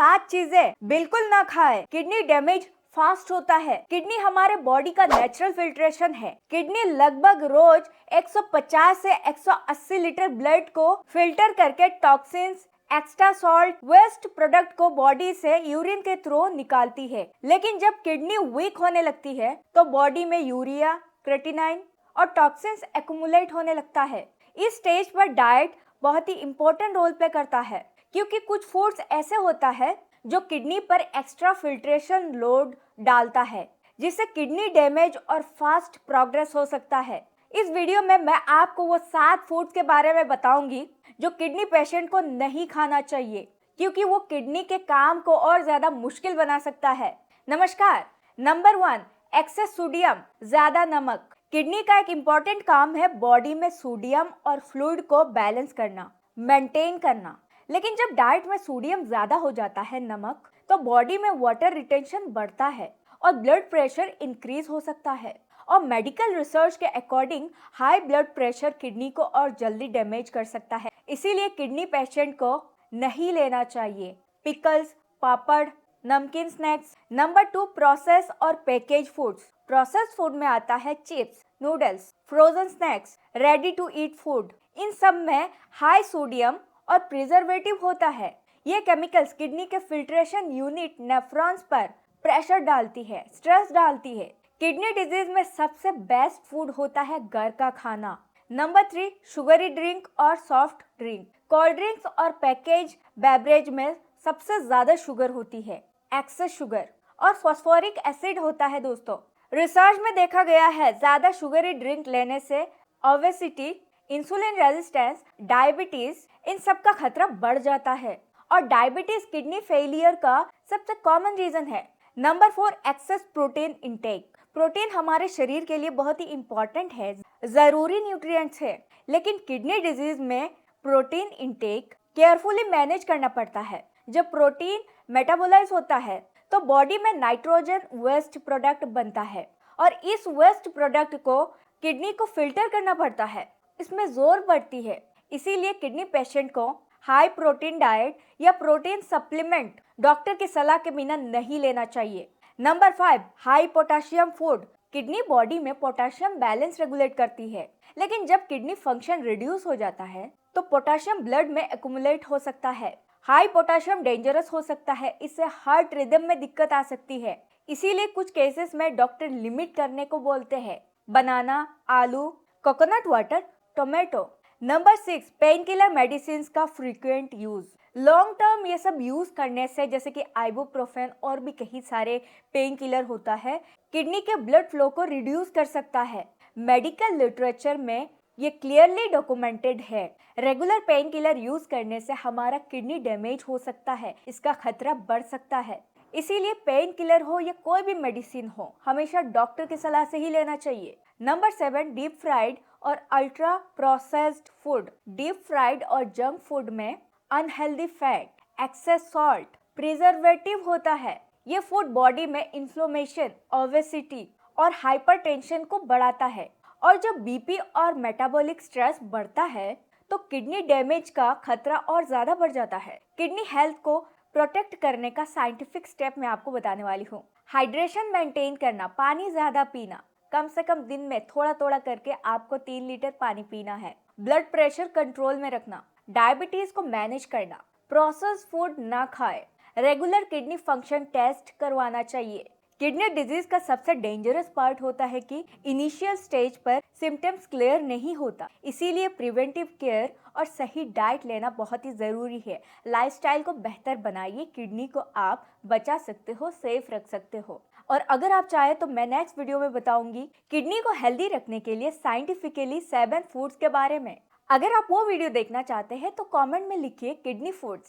7 चीजें बिल्कुल ना खाएं। किडनी डैमेज फास्ट होता है। किडनी हमारे बॉडी का नेचुरल फिल्ट्रेशन है। किडनी लगभग रोज 150 से 180 लीटर ब्लड को फिल्टर करके toxins, extra salt, waste product को बॉडी से यूरिन के थ्रू निकालती है। लेकिन जब किडनी वीक होने लगती है तो बॉडी में यूरिया, क्रेटिनाइन और टॉक्सिन्स एक्युमुलेट होने लगता है। इस स्टेज पर डाइट बहुत ही इंपॉर्टेंट रोल प्ले करता है, क्योंकि कुछ फूड्स ऐसे होता है जो किडनी पर एक्स्ट्रा फिल्ट्रेशन लोड डालता है, जिससे किडनी डैमेज और फास्ट प्रोग्रेस हो सकता है। इस वीडियो में मैं आपको वो 7 फूड्स के बारे में बताऊंगी जो किडनी पेशेंट को नहीं खाना चाहिए, क्योंकि वो किडनी के काम को और ज्यादा मुश्किल बना सकता है। नमस्कार। नंबर 1, एक्सेस सोडियम, ज्यादा नमक। किडनी का एक इम्पॉर्टेंट काम है बॉडी में सोडियम और फ्लूइड को बैलेंस करना, मेंटेन करना। लेकिन जब डाइट में सोडियम ज्यादा हो जाता है, नमक, तो बॉडी में वाटर रिटेंशन बढ़ता है और ब्लड प्रेशर इंक्रीज हो सकता है। और मेडिकल रिसर्च के according high blood pressure kidney को और जल्दी डैमेज कर सकता है। इसीलिए किडनी पेशेंट को नहीं लेना चाहिए। Pickles, papad, namkeen snacks. Number 2, process और पैकेज फूड्स। प्रोसेस फूड में आता है chips, noodles, frozen snacks, ready to eat food. इन सब में हाई सोडियम और प्रिजर्वेटिव होता है। ये केमिकल्स किडनी के फिल्ट्रेशन यूनिट नेफ्रॉन्स पर प्रेशर डालती है, स्ट्रेस डालती है। किडनी डिजीज में सबसे बेस्ट फूड होता है घर का खाना। नंबर 3, शुगरी ड्रिंक और सॉफ्ट ड्रिंक। कोल्ड ड्रिंक्स और पैकेज बेवरेज में सबसे ज्यादा शुगर होती है, एक्सेस शुगर और फॉस्फोरिक एसिड होता है। दोस्तों, रिसर्च में देखा गया है ज्यादा शुगरी ड्रिंक लेने से ओबेसिटी, इंसुलिन रेजिस्टेंस, डायबिटीज, इन सब का खतरा बढ़ जाता है। और डायबिटीज किडनी फेलियर का सबसे कॉमन रीजन है। Number 4, access protein intake. Protein हमारे शरीर के लिए बहुत ही इंपॉर्टेंट है, जरूरी न्यूट्रिएंट्स है। लेकिन किडनी डिजीज में प्रोटीन इंटेक केयरफुली मैनेज करना पड़ता है। जब प्रोटीन मेटाबोलाइज होता है तो बॉडी में नाइट्रोजन वेस्ट प्रोडक्ट बनता है और इस वेस्ट प्रोडक्ट को किडनी को फिल्टर करना पड़ता है। इसमें जोर बढ़ती है। इसीलिए किडनी पेशेंट को हाई प्रोटीन डाइट या प्रोटीन सप्लीमेंट डॉक्टर की सलाह के बिना नहीं लेना चाहिए। Number 5, high potassium food. Kidney body में पोटेशियम बैलेंस रेगुलेट करती है, लेकिन जब किडनी फंक्शन रिड्यूस हो जाता है तो पोटेशियम ब्लड में एक्युमुलेट हो सकता है। हाई पोटेशियम डेंजरस हो सकता है, इससे हार्ट रिदम में दिक्कत आ सकती है। इसीलिए कुछ केसेस में डॉक्टर लिमिट करने को बोलते हैं। बनाना, आलू, coconut water, tomato. Number 6, pain killer medicine का फ्रीक्वेंट यूज। लॉन्ग टर्म ये सब यूज करने से, जैसे कि आइबुप्रोफेन और भी कई सारे पेन किलर होता है, किडनी के ब्लड फ्लो को रिड्यूस कर सकता है। मेडिकल लिटरेचर में ये क्लियरली डॉक्यूमेंटेड है। रेगुलर पेन किलर यूज करने से हमारा किडनी डैमेज हो सकता है, इसका खतरा बढ़ सकता है। इसीलिए पेन किलर हो या कोई भी मेडिसिन हो, हमेशा डॉक्टर की सलाह से ही लेना चाहिए। नंबर 7, डीप फ्राइड और ultra processed food. Deep fried और जंक फूड में unhealthy fat, excess salt, preservative होता है। ये फूड बॉडी में इन्फ्लेमेशन, ओबेसिटी और हाइपरटेंशन को बढ़ाता है। और जब बीपी और मेटाबॉलिक स्ट्रेस बढ़ता है तो किडनी डैमेज का खतरा और ज्यादा बढ़ जाता है। किडनी हेल्थ को प्रोटेक्ट करने का साइंटिफिक स्टेप मैं आपको बताने वाली हूँ। हाइड्रेशन मेंटेन करना, पानी ज्यादा पीना, कम से कम दिन में थोड़ा थोड़ा करके आपको 3 लीटर पानी पीना है। ब्लड प्रेशर कंट्रोल में रखना, डायबिटीज को मैनेज करना, प्रोसेस्ड फूड ना खाए, रेगुलर किडनी फंक्शन टेस्ट करवाना चाहिए। किडनी डिजीज का सबसे डेंजरस पार्ट होता है कि इनिशियल स्टेज पर सिम्टम्स क्लियर नहीं होता। इसीलिए प्रिवेंटिव केयर और सही डाइट लेना बहुत ही जरूरी है। लाइफस्टाइल को बेहतर बनाइए, किडनी को आप बचा सकते हो, सेफ रख सकते हो। और अगर आप चाहे तो मैं नेक्स्ट वीडियो में बताऊंगी किडनी को हेल्दी रखने के लिए साइंटिफिकली 7 फूड्स के बारे में। अगर आप वो वीडियो देखना चाहते हैं तो कमेंट में लिखिए किडनी फूड्स।